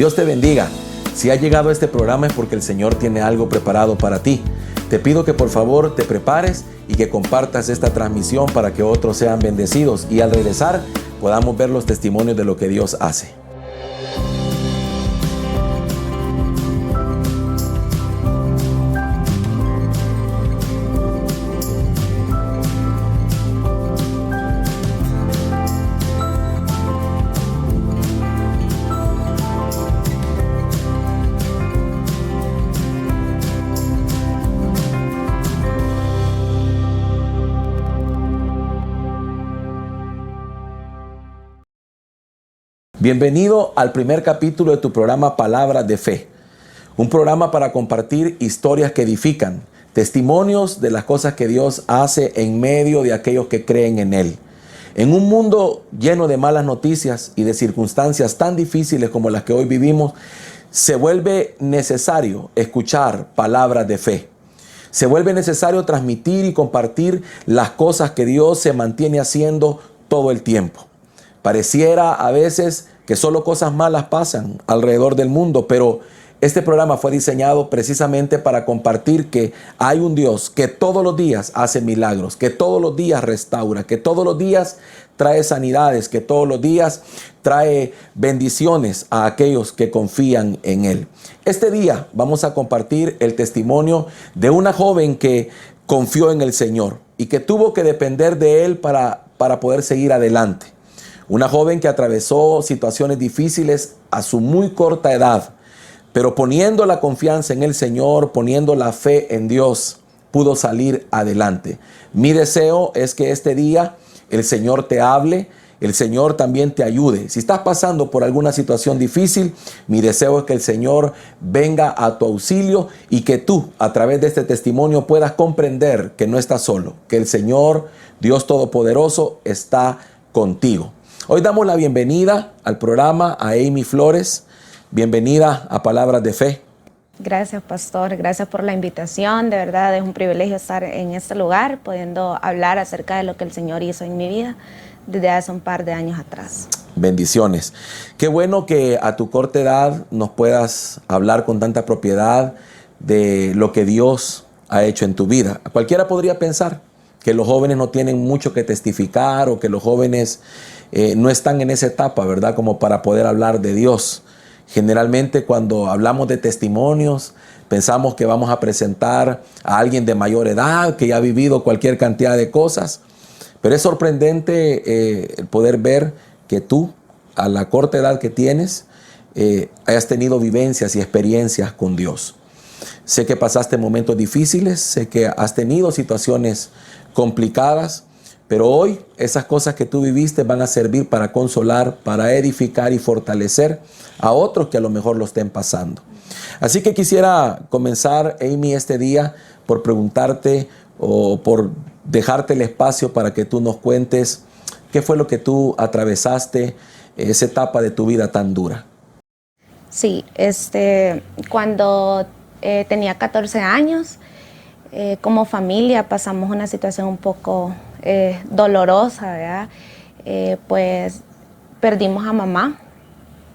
Dios te bendiga. Si has llegado a este programa es porque el Señor tiene algo preparado para ti. Te pido que por favor te prepares y que compartas esta transmisión para que otros sean bendecidos y al regresar podamos ver los testimonios de lo que Dios hace. Bienvenido al primer capítulo de tu programa Palabras de Fe, un programa para compartir historias que edifican, testimonios de las cosas que Dios hace en medio de aquellos que creen en Él. En un mundo lleno de malas noticias y de circunstancias tan difíciles como las que hoy vivimos, se vuelve necesario escuchar palabras de fe. Se vuelve necesario transmitir y compartir las cosas que Dios se mantiene haciendo todo el tiempo. Pareciera a veces que solo cosas malas pasan alrededor del mundo, pero este programa fue diseñado precisamente para compartir que hay un Dios que todos los días hace milagros, que todos los días restaura, que todos los días trae sanidades, que todos los días trae bendiciones a aquellos que confían en Él. Este día vamos a compartir el testimonio de una joven que confió en el Señor y que tuvo que depender de Él para poder seguir adelante. Una joven que atravesó situaciones difíciles a su muy corta edad, pero poniendo la confianza en el Señor, poniendo la fe en Dios, pudo salir adelante. Mi deseo es que este día el Señor te hable, el Señor también te ayude. Si estás pasando por alguna situación difícil, mi deseo es que el Señor venga a tu auxilio y que tú, a través de este testimonio, puedas comprender que no estás solo, que el Señor, Dios Todopoderoso, está contigo. Hoy damos la bienvenida al programa a Amy Flores. Bienvenida a Palabras de Fe. Gracias, pastor. Gracias por la invitación. De verdad es un privilegio estar en este lugar, pudiendo hablar acerca de lo que el Señor hizo en mi vida desde hace un par de años atrás. Bendiciones. Qué bueno que a tu corta edad nos puedas hablar con tanta propiedad de lo que Dios ha hecho en tu vida. Cualquiera podría pensar que los jóvenes no tienen mucho que testificar o que los jóvenes no están en esa etapa, ¿verdad? Como para poder hablar de Dios. Generalmente cuando hablamos de testimonios, pensamos que vamos a presentar a alguien de mayor edad, que ya ha vivido cualquier cantidad de cosas. Pero es sorprendente poder ver que tú, a la corta edad que tienes, hayas tenido vivencias y experiencias con Dios. Sé que pasaste momentos difíciles, sé que has tenido situaciones complicadas, pero hoy esas cosas que tú viviste van a servir para consolar, para edificar y fortalecer a otros que a lo mejor lo estén pasando. Así que quisiera comenzar, Amy, este día por preguntarte o por dejarte el espacio para que tú nos cuentes qué fue lo que tú atravesaste, esa etapa de tu vida tan dura. Sí, cuando tenía 14 años, como familia pasamos una situación un poco dolorosa, ¿verdad? Pues perdimos a mamá.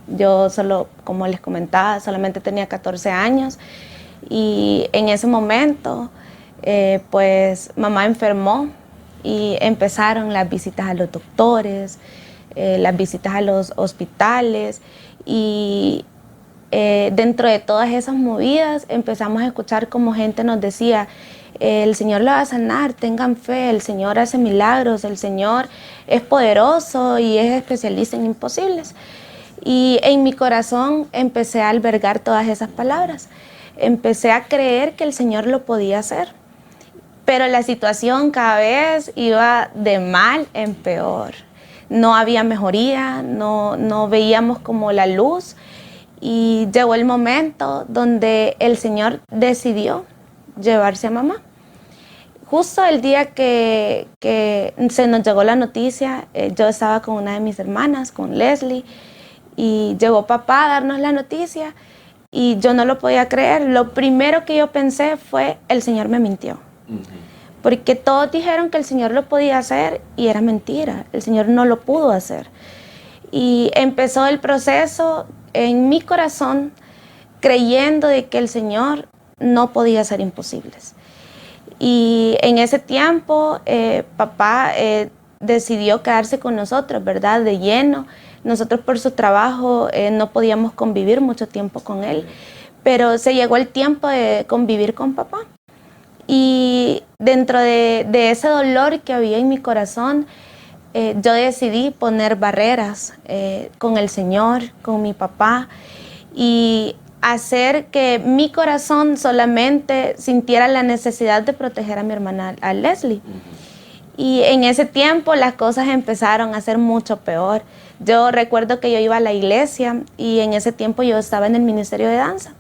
Yo solo, como les comentaba, solamente tenía 14 años y en ese momento pues mamá enfermó y empezaron las visitas a los doctores, las visitas a los hospitales y dentro de todas esas movidas empezamos a escuchar como gente nos decía: el Señor la va a sanar, tengan fe, el Señor hace milagros, el Señor es poderoso y es especialista en imposibles. Y en mi corazón empecé a albergar todas esas palabras. Empecé a creer que el Señor lo podía hacer. Pero la situación cada vez iba de mal en peor. No había mejoría, no veíamos como la luz. Y llegó el momento donde el Señor decidió llevarse a mamá. Justo el día que se nos llegó la noticia, yo estaba con una de mis hermanas, con Leslie, y llegó papá a darnos la noticia y yo no lo podía creer. Lo primero que yo pensé fue: el Señor me mintió. Porque todos dijeron que el Señor lo podía hacer y era mentira. El Señor no lo pudo hacer. Y empezó el proceso en mi corazón creyendo de que el Señor no podía hacer imposibles. Y en ese tiempo papá decidió quedarse con nosotros, ¿verdad? De lleno. Nosotros por su trabajo no podíamos convivir mucho tiempo con él, pero se llegó el tiempo de convivir con papá. Y dentro de ese dolor que había en mi corazón, yo decidí poner barreras con el Señor, con mi papá, y hacer que mi corazón solamente sintiera la necesidad de proteger a mi hermana, a Leslie. Y en ese tiempo las cosas empezaron a ser mucho peor. Yo recuerdo que yo iba a la iglesia y en ese tiempo yo estaba en el ministerio de danza.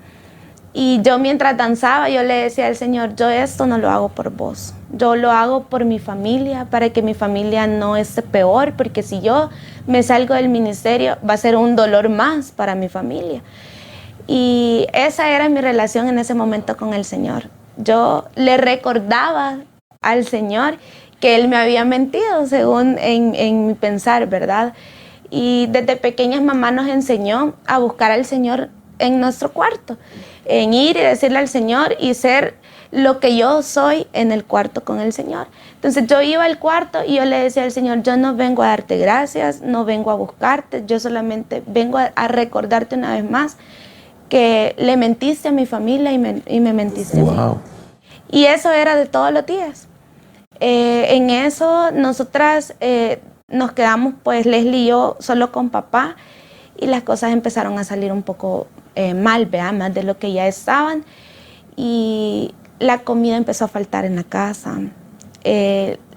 Y yo mientras danzaba, yo le decía al Señor, yo esto no lo hago por vos. Yo lo hago por mi familia, para que mi familia no esté peor, porque si yo me salgo del ministerio, va a ser un dolor más para mi familia. Y esa era mi relación en ese momento con el Señor. Yo le recordaba al Señor que Él me había mentido, según en mi pensar, ¿verdad? Y desde pequeñas mamá nos enseñó a buscar al Señor en nuestro cuarto, en ir y decirle al Señor y ser lo que yo soy en el cuarto con el Señor. Entonces yo iba al cuarto y yo le decía al Señor, yo no vengo a darte gracias, no vengo a buscarte, yo solamente vengo a recordarte una vez más que le mentiste a mi familia y me mentiste a mí. Y eso era de todos los días. En eso nosotras nos quedamos, pues Leslie y yo, solo con papá, y las cosas empezaron a salir un poco mal, ¿verdad? Más de lo que ya estaban, y la comida empezó a faltar en la casa,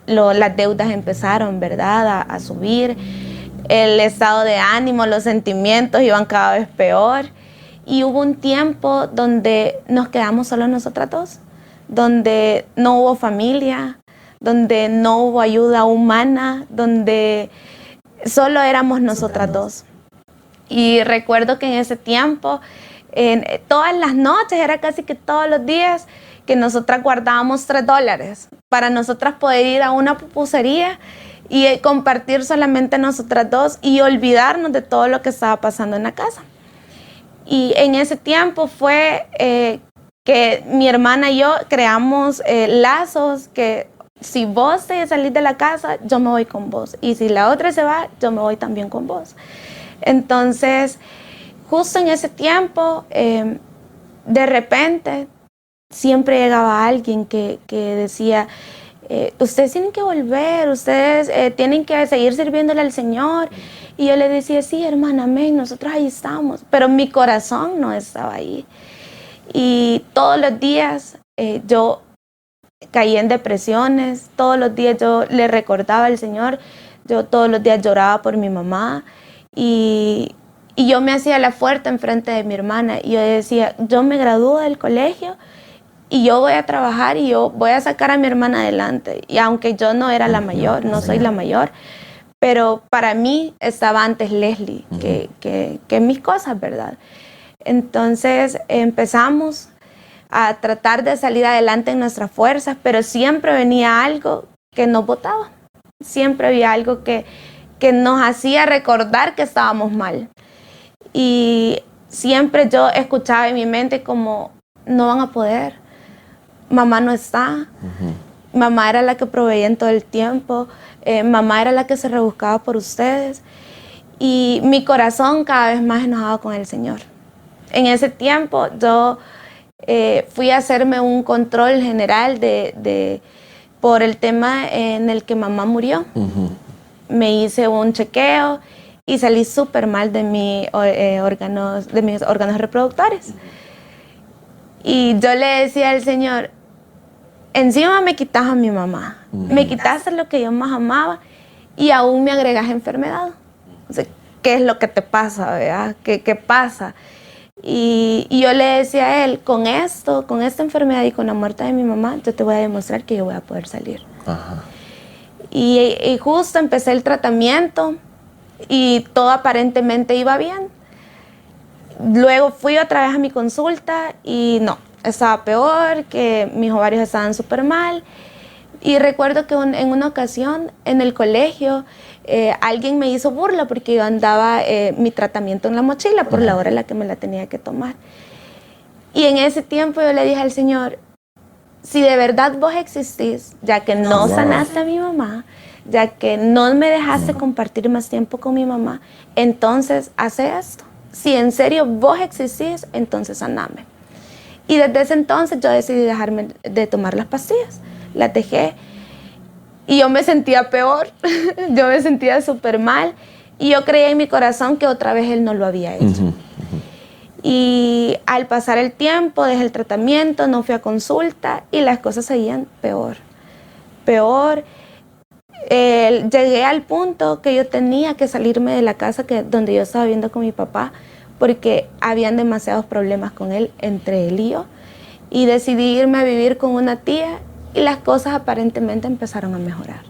las deudas empezaron, ¿verdad?, a subir, el estado de ánimo, los sentimientos iban cada vez peor, y hubo un tiempo donde nos quedamos solo nosotras dos, donde no hubo familia, donde no hubo ayuda humana, donde solo éramos nosotras dos. Y recuerdo que en ese tiempo, todas las noches, era casi que todos los días, que nosotras guardábamos $3 para nosotras poder ir a una pupusería y compartir solamente nosotras dos y olvidarnos de todo lo que estaba pasando en la casa. Y en ese tiempo fue que mi hermana y yo creamos lazos que si vos te salís de la casa, yo me voy con vos. Y si la otra se va, yo me voy también con vos. Entonces, justo en ese tiempo, de repente, siempre llegaba alguien que decía, ustedes tienen que volver, ustedes tienen que seguir sirviéndole al Señor. Y yo le decía, sí, hermana, amén, nosotros ahí estamos. Pero mi corazón no estaba ahí. Y todos los días yo caí en depresiones, todos los días yo le recordaba al Señor, yo todos los días lloraba por mi mamá y yo me hacía la fuerte enfrente de mi hermana y yo decía, yo me gradúo del colegio y yo voy a trabajar y yo voy a sacar a mi hermana adelante. Y aunque yo no era la mayor, no soy la mayor, pero para mí estaba antes Leslie que mis cosas, ¿verdad? Entonces empezamos a tratar de salir adelante en nuestras fuerzas, pero siempre venía algo que nos botaba. Siempre había algo que nos hacía recordar que estábamos mal. Y siempre yo escuchaba en mi mente como, no van a poder, mamá no está, mamá era la que proveía en todo el tiempo, mamá era la que se rebuscaba por ustedes. Y mi corazón cada vez más enojado con el Señor. En ese tiempo yo fui a hacerme un control general por el tema en el que mamá murió. Me hice un chequeo y salí súper mal de mis órganos reproductores. Y yo le decía al Señor, encima me quitas a mi mamá, me quitaste lo que yo más amaba y aún me agregas enfermedad. O sea, ¿qué es lo que te pasa, verdad? ¿Qué pasa? Y yo le decía a él, con esta enfermedad y con la muerte de mi mamá, yo te voy a demostrar que yo voy a poder salir. Y justo empecé el tratamiento y todo aparentemente iba bien. Luego fui otra vez a mi consulta y no, estaba peor, que mis ovarios estaban súper mal. Y recuerdo que en una ocasión en el colegio alguien me hizo burla porque yo andaba mi tratamiento en la mochila por la hora en la que me la tenía que tomar. Y en ese tiempo yo le dije al Señor, si de verdad vos existís, ya que no sanaste a mi mamá, ya que no me dejaste compartir más tiempo con mi mamá, entonces hace esto. Si en serio vos existís, entonces saname. Y desde ese entonces yo decidí dejarme de tomar las pastillas. Las dejé y yo me sentía peor, yo me sentía súper mal y yo creía en mi corazón que otra vez Él no lo había hecho. Y al pasar el tiempo, dejé el tratamiento, no fui a consulta y las cosas seguían peor. Llegué al punto que yo tenía que salirme de la casa donde yo estaba viviendo con mi papá porque habían demasiados problemas con él, entre él y yo. Y decidí irme a vivir con una tía y las cosas aparentemente empezaron a mejorar.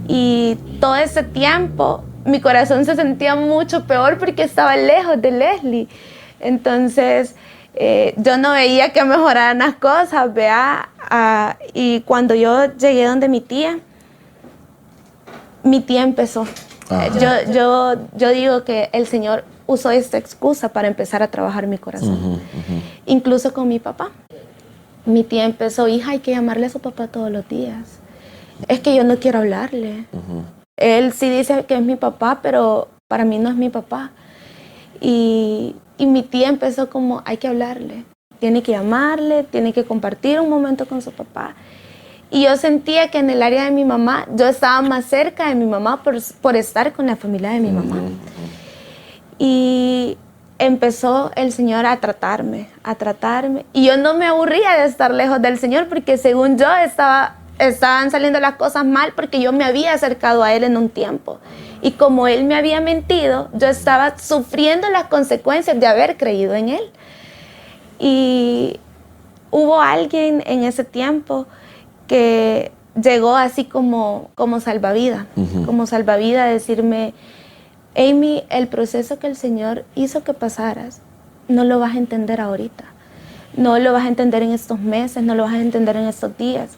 Y todo ese tiempo mi corazón se sentía mucho peor porque estaba lejos de Leslie. Entonces yo no veía que mejoraran las cosas, ¿vea? Y cuando yo llegué donde mi tía empezó. Yo digo que el Señor usó esta excusa para empezar a trabajar mi corazón. Incluso con mi papá. Mi tía empezó, hija, hay que llamarle a su papá todos los días. Es que yo no quiero hablarle. Él sí dice que es mi papá, pero para mí no es mi papá. Y mi tía empezó como, hay que hablarle. Tiene que llamarle, tiene que compartir un momento con su papá. Y yo sentía que en el área de mi mamá, yo estaba más cerca de mi mamá por estar con la familia de mi mamá. Y empezó el Señor a tratarme. Y yo no me aburría de estar lejos del Señor porque según yo estaban saliendo las cosas mal porque yo me había acercado a Él en un tiempo. Y como Él me había mentido, yo estaba sufriendo las consecuencias de haber creído en Él. Y hubo alguien en ese tiempo que llegó así como salvavidas, como salvavidas a decirme, Amy, el proceso que el Señor hizo que pasaras, no lo vas a entender ahorita, no lo vas a entender en estos meses, no lo vas a entender en estos días.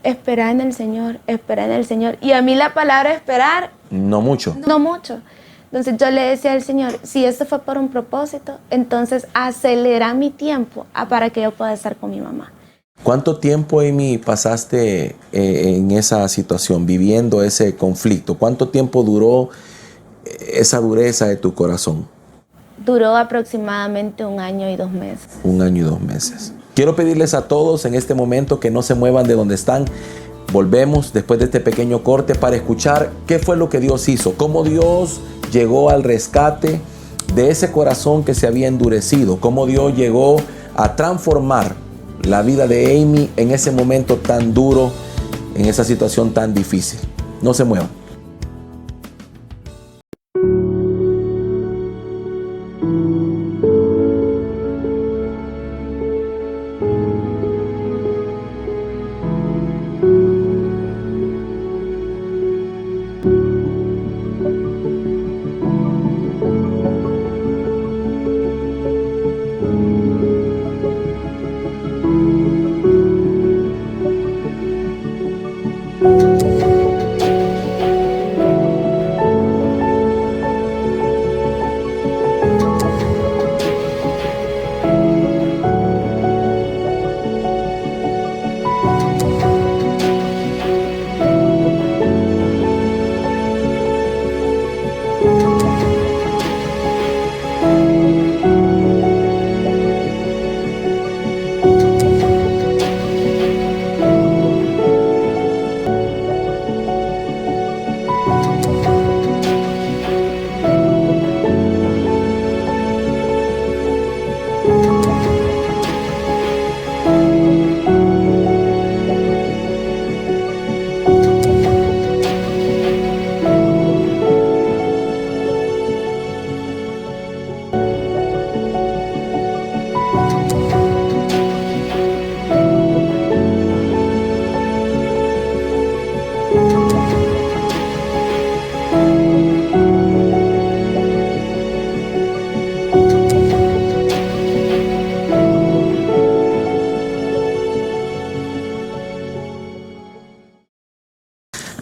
Espera en el Señor, espera en el Señor. Y a mí la palabra esperar, no mucho. Entonces yo le decía al Señor, si esto fue por un propósito, entonces acelera mi tiempo para que yo pueda estar con mi mamá. ¿Cuánto tiempo, Amy, pasaste en esa situación, viviendo ese conflicto? ¿Cuánto tiempo duró esa dureza de tu corazón? Duró aproximadamente 1 año y 2 meses. 1 año y 2 meses. Quiero pedirles a todos en este momento que no se muevan de donde están. Volvemos después de este pequeño corte para escuchar qué fue lo que Dios hizo, cómo Dios llegó al rescate de ese corazón que se había endurecido, cómo Dios llegó a transformar la vida de Amy en ese momento tan duro, en esa situación tan difícil. No se muevan.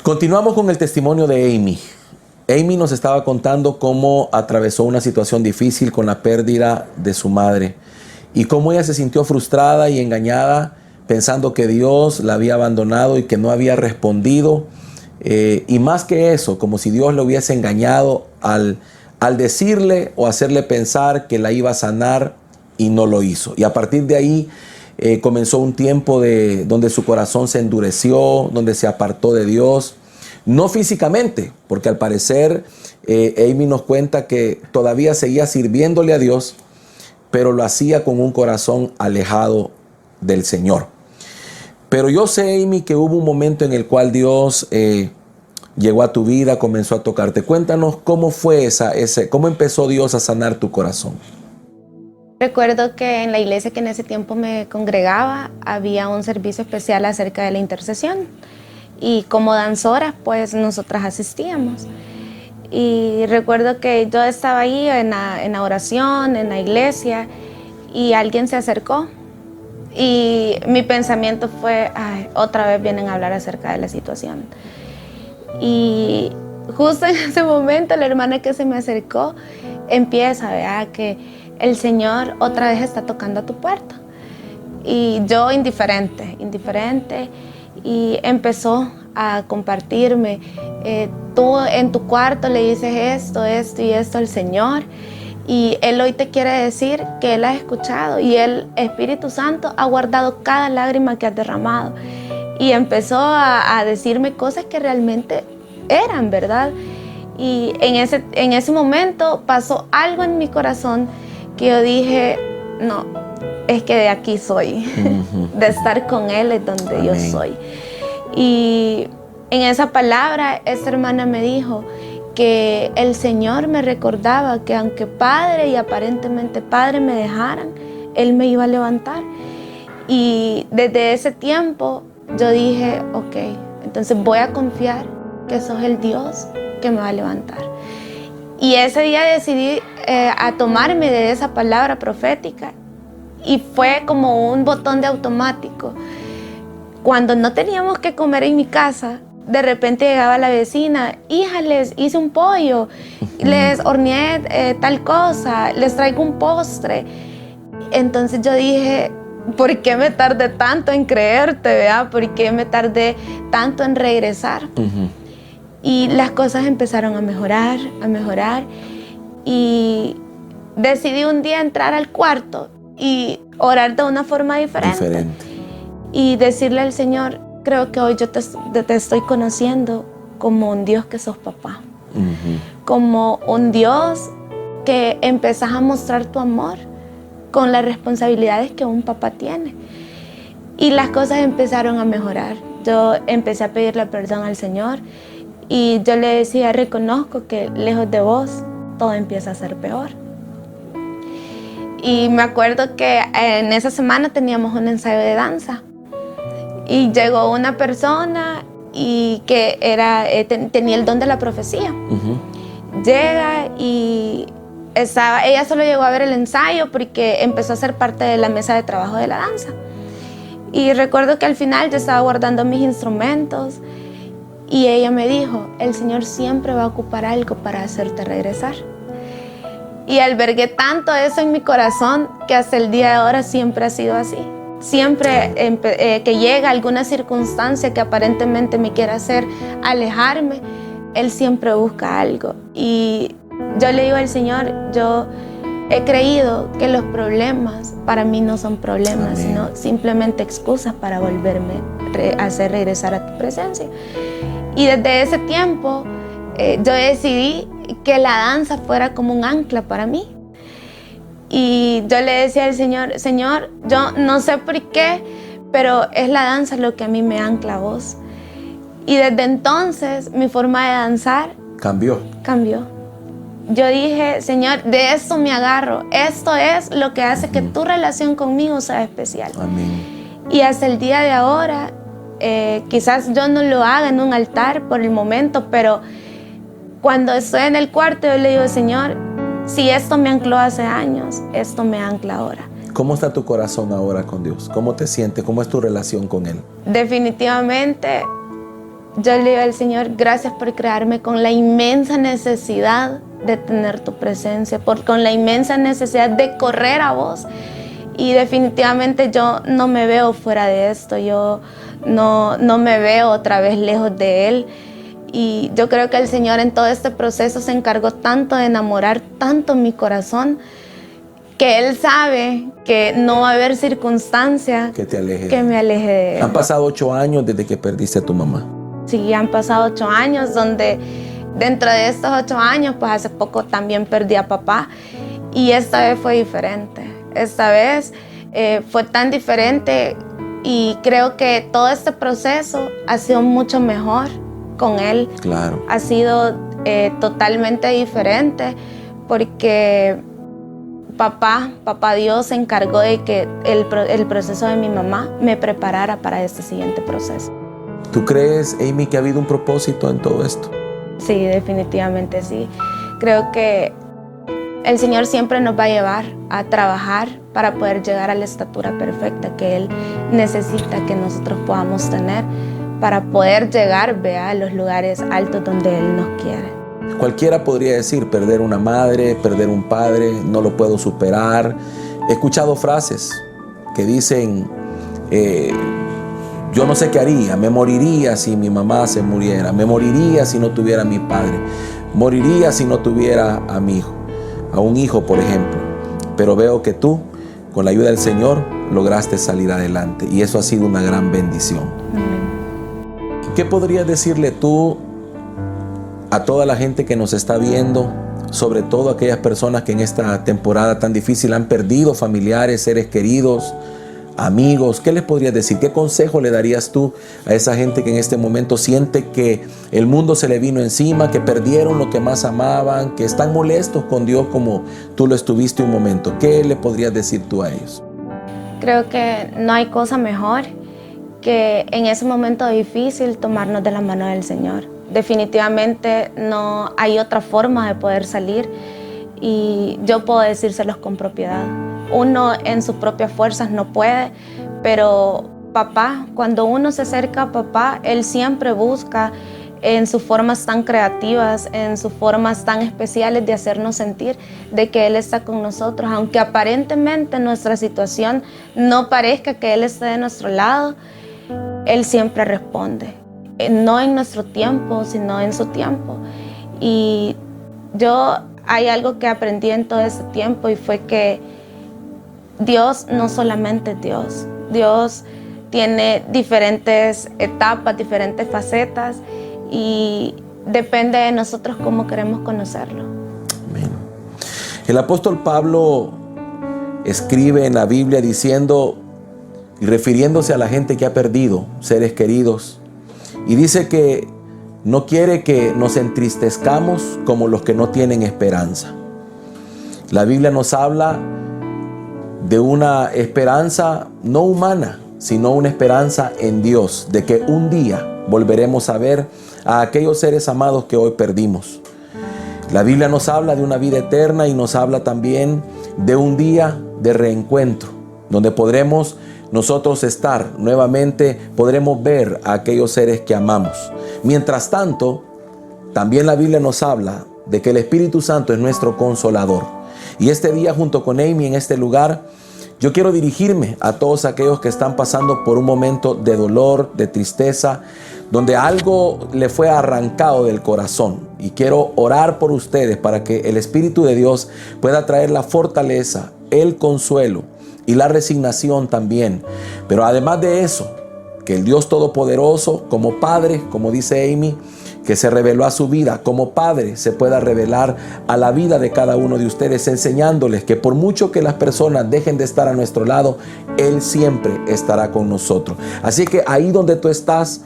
Continuamos con el testimonio de Amy. Amy nos estaba contando cómo atravesó una situación difícil con la pérdida de su madre y cómo ella se sintió frustrada y engañada pensando que Dios la había abandonado y que no había respondido. Y más que eso, como si Dios lo hubiese engañado al decirle o hacerle pensar que la iba a sanar y no lo hizo. Y a partir de ahí comenzó un tiempo donde su corazón se endureció, donde se apartó de Dios. No físicamente, porque al parecer Amy nos cuenta que todavía seguía sirviéndole a Dios, pero lo hacía con un corazón alejado del Señor. Pero yo sé, Amy, que hubo un momento en el cual Dios llegó a tu vida, comenzó a tocarte. Cuéntanos cómo fue cómo empezó Dios a sanar tu corazón. Recuerdo que en la iglesia que en ese tiempo me congregaba había un servicio especial acerca de la intercesión. Y como danzoras, pues nosotras asistíamos. Y recuerdo que yo estaba ahí en la oración, en la iglesia, y alguien se acercó. Y mi pensamiento fue, ay, otra vez vienen a hablar acerca de la situación. Y justo en ese momento la hermana que se me acercó empieza, ¿verdad? Que el Señor otra vez está tocando a tu puerta. Y yo indiferente. Y empezó a compartirme, tú en tu cuarto le dices esto y esto al Señor, y Él hoy te quiere decir que Él ha escuchado y el Espíritu Santo ha guardado cada lágrima que has derramado. Y empezó a decirme cosas que realmente eran verdad. Y en ese momento pasó algo en mi corazón que yo dije, no, es que de aquí soy, de estar con Él es donde Amén. Yo soy. Y en esa palabra, esta hermana me dijo que el Señor me recordaba que aunque padre y aparentemente padre me dejaran, Él me iba a levantar. Y desde ese tiempo yo dije, ok, entonces voy a confiar que sos el Dios que me va a levantar. Y ese día decidí a tomarme de esa palabra profética y fue como un botón de automático. Cuando no teníamos que comer en mi casa, de repente llegaba la vecina, hija, les hice un pollo, les horneé tal cosa, les traigo un postre. Entonces yo dije, ¿por qué me tardé tanto en creerte, verdad? ¿Por qué me tardé tanto en regresar? Y las cosas empezaron a mejorar, y decidí un día entrar al cuarto y orar de una forma diferente. Y decirle al Señor, creo que hoy yo te estoy conociendo como un Dios que sos papá. Como un Dios que empezás a mostrar tu amor con las responsabilidades que un papá tiene. Y las cosas empezaron a mejorar. Yo empecé a pedirle perdón al Señor y yo le decía, reconozco que lejos de vos todo empieza a ser peor. Y me acuerdo que en esa semana teníamos un ensayo de danza. Y llegó una persona y que tenía el don de la profecía. Llega y ella solo llegó a ver el ensayo porque empezó a ser parte de la mesa de trabajo de la danza. Y recuerdo que al final yo estaba guardando mis instrumentos y ella me dijo, el Señor siempre va a ocupar algo para hacerte regresar. Y albergué tanto eso en mi corazón que hasta el día de ahora siempre ha sido así. Siempre que llega alguna circunstancia que aparentemente me quiera hacer alejarme, Él siempre busca algo. Y yo le digo al Señor, yo he creído que los problemas para mí no son problemas, Amén. Sino simplemente excusas para volverme a hacer regresar a tu presencia. Y desde ese tiempo yo decidí que la danza fuera como un ancla para mí. Y yo le decía al Señor, Señor, yo no sé por qué, pero es la danza lo que a mí me ancla a vos. Y desde entonces mi forma de danzar cambió. Yo dije, Señor, de esto me agarro. Esto es lo que hace que tu relación conmigo sea especial. Amén. Y hasta el día de ahora, quizás yo no lo haga en un altar por el momento, pero cuando estoy en el cuarto yo le digo, Señor, si esto me ancló hace años, esto me ancla ahora. ¿Cómo está tu corazón ahora con Dios? ¿Cómo te sientes? ¿Cómo es tu relación con Él? Definitivamente yo le digo al Señor, gracias por crearme con la inmensa necesidad de tener tu presencia, con la inmensa necesidad de correr a vos. Y definitivamente yo no me veo fuera de esto, yo no me veo otra vez lejos de Él. Y yo creo que el Señor en todo este proceso se encargó tanto de enamorar tanto mi corazón, que Él sabe que no va a haber circunstancia que me aleje de Él. Han pasado 8 años desde que perdiste a tu mamá. Sí, han pasado 8 años, donde dentro de estos 8 años, pues hace poco también perdí a papá. Y esta vez fue diferente. Esta vez fue tan diferente y creo que todo este proceso ha sido mucho mejor con Él. Claro. Ha sido totalmente diferente porque papá Dios se encargó de que el proceso de mi mamá me preparara para este siguiente proceso. ¿Tú crees, Amy, que ha habido un propósito en todo esto? Sí, definitivamente sí. Creo que el Señor siempre nos va a llevar a trabajar para poder llegar a la estatura perfecta que Él necesita que nosotros podamos tener para poder llegar, a los lugares altos donde Él nos quiere. Cualquiera podría decir, perder una madre, perder un padre, no lo puedo superar. He escuchado frases que dicen, yo no sé qué haría, me moriría si mi mamá se muriera, me moriría si no tuviera a mi padre, moriría si no tuviera a mi hijo, a un hijo, por ejemplo. Pero veo que tú, con la ayuda del Señor, lograste salir adelante y eso ha sido una gran bendición. ¿Qué podrías decirle tú a toda la gente que nos está viendo, sobre todo a aquellas personas que en esta temporada tan difícil han perdido familiares, seres queridos, amigos? ¿Qué les podrías decir? ¿Qué consejo le darías tú a esa gente que en este momento siente que el mundo se le vino encima, que perdieron lo que más amaban, que están molestos con Dios como tú lo estuviste un momento? ¿Qué le podrías decir tú a ellos? Creo que no hay cosa mejor que en ese momento difícil tomarnos de la mano del Señor. Definitivamente no hay otra forma de poder salir y yo puedo decírselos con propiedad. Uno en sus propias fuerzas no puede, pero papá, cuando uno se acerca a papá, Él siempre busca en sus formas tan creativas, en sus formas tan especiales de hacernos sentir de que Él está con nosotros. Aunque aparentemente nuestra situación no parezca que Él esté de nuestro lado, Él siempre responde. No en nuestro tiempo, sino en su tiempo. Y hay algo que aprendí en todo ese tiempo y fue que Dios no solamente es Dios. Dios tiene diferentes etapas, diferentes facetas y depende de nosotros cómo queremos conocerlo. Amén. El apóstol Pablo escribe en la Biblia diciendo y refiriéndose a la gente que ha perdido seres queridos, y dice que no quiere que nos entristezcamos como los que no tienen esperanza. La Biblia nos habla de una esperanza no humana, sino una esperanza en Dios, de que un día volveremos a ver a aquellos seres amados que hoy perdimos. La Biblia nos habla de una vida eterna y nos habla también de un día de reencuentro, donde podremos nosotros estar nuevamente, podremos ver a aquellos seres que amamos. Mientras tanto, también la Biblia nos habla de que el Espíritu Santo es nuestro consolador. Y este día, junto con Amy en este lugar, yo quiero dirigirme a todos aquellos que están pasando por un momento de dolor, de tristeza, donde algo le fue arrancado del corazón. Y quiero orar por ustedes para que el Espíritu de Dios pueda traer la fortaleza, el consuelo y la resignación también. Pero además de eso, que el Dios Todopoderoso, como Padre, como dice Amy, que se reveló a su vida como Padre, se pueda revelar a la vida de cada uno de ustedes, enseñándoles que por mucho que las personas dejen de estar a nuestro lado, Él siempre estará con nosotros. Así que ahí donde tú estás,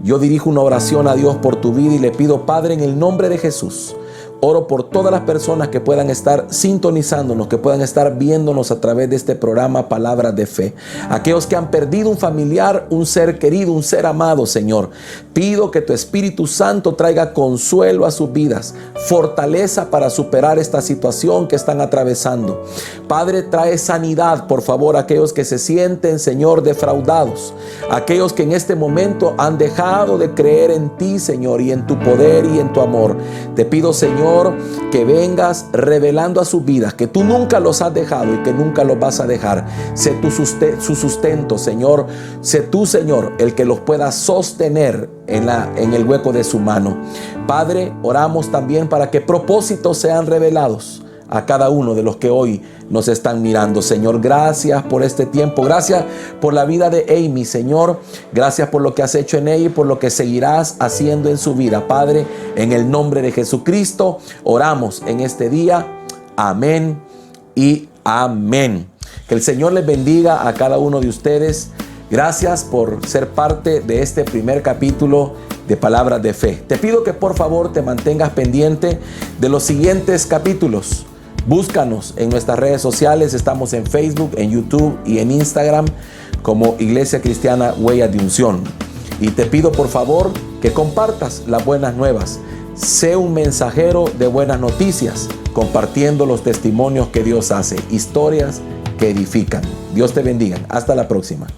yo dirijo una oración a Dios por tu vida y le pido, Padre, en el nombre de Jesús, Oro por todas las personas que puedan estar sintonizándonos, que puedan estar viéndonos a través de este programa Palabras de Fe. Aquellos que han perdido un familiar, un ser querido, un ser amado, Señor. Pido que tu Espíritu Santo traiga consuelo a sus vidas, fortaleza para superar esta situación que están atravesando. Padre, trae sanidad, por favor, a aquellos que se sienten, Señor, defraudados. Aquellos que en este momento han dejado de creer en ti, Señor, y en tu poder y en tu amor. Te pido, Señor, que vengas revelando a sus vidas que tú nunca los has dejado y que nunca los vas a dejar. Sé tu su sustento, Señor. Sé tú, Señor, el que los pueda sostener en el hueco de su mano. Padre, oramos también para que propósitos sean revelados a cada uno de los que hoy nos están mirando. Señor, gracias por este tiempo. Gracias por la vida de Amy, Señor. Gracias por lo que has hecho en ella y por lo que seguirás haciendo en su vida. Padre, en el nombre de Jesucristo, oramos en este día. Amén y amén. Que el Señor les bendiga a cada uno de ustedes. Gracias por ser parte de este primer capítulo de Palabras de Fe. Te pido que por favor te mantengas pendiente de los siguientes capítulos. Búscanos en nuestras redes sociales. Estamos en Facebook, en YouTube y en Instagram como Iglesia Cristiana Huellas de Unción. Y te pido por favor que compartas las buenas nuevas. Sé un mensajero de buenas noticias, compartiendo los testimonios que Dios hace, historias que edifican. Dios te bendiga. Hasta la próxima.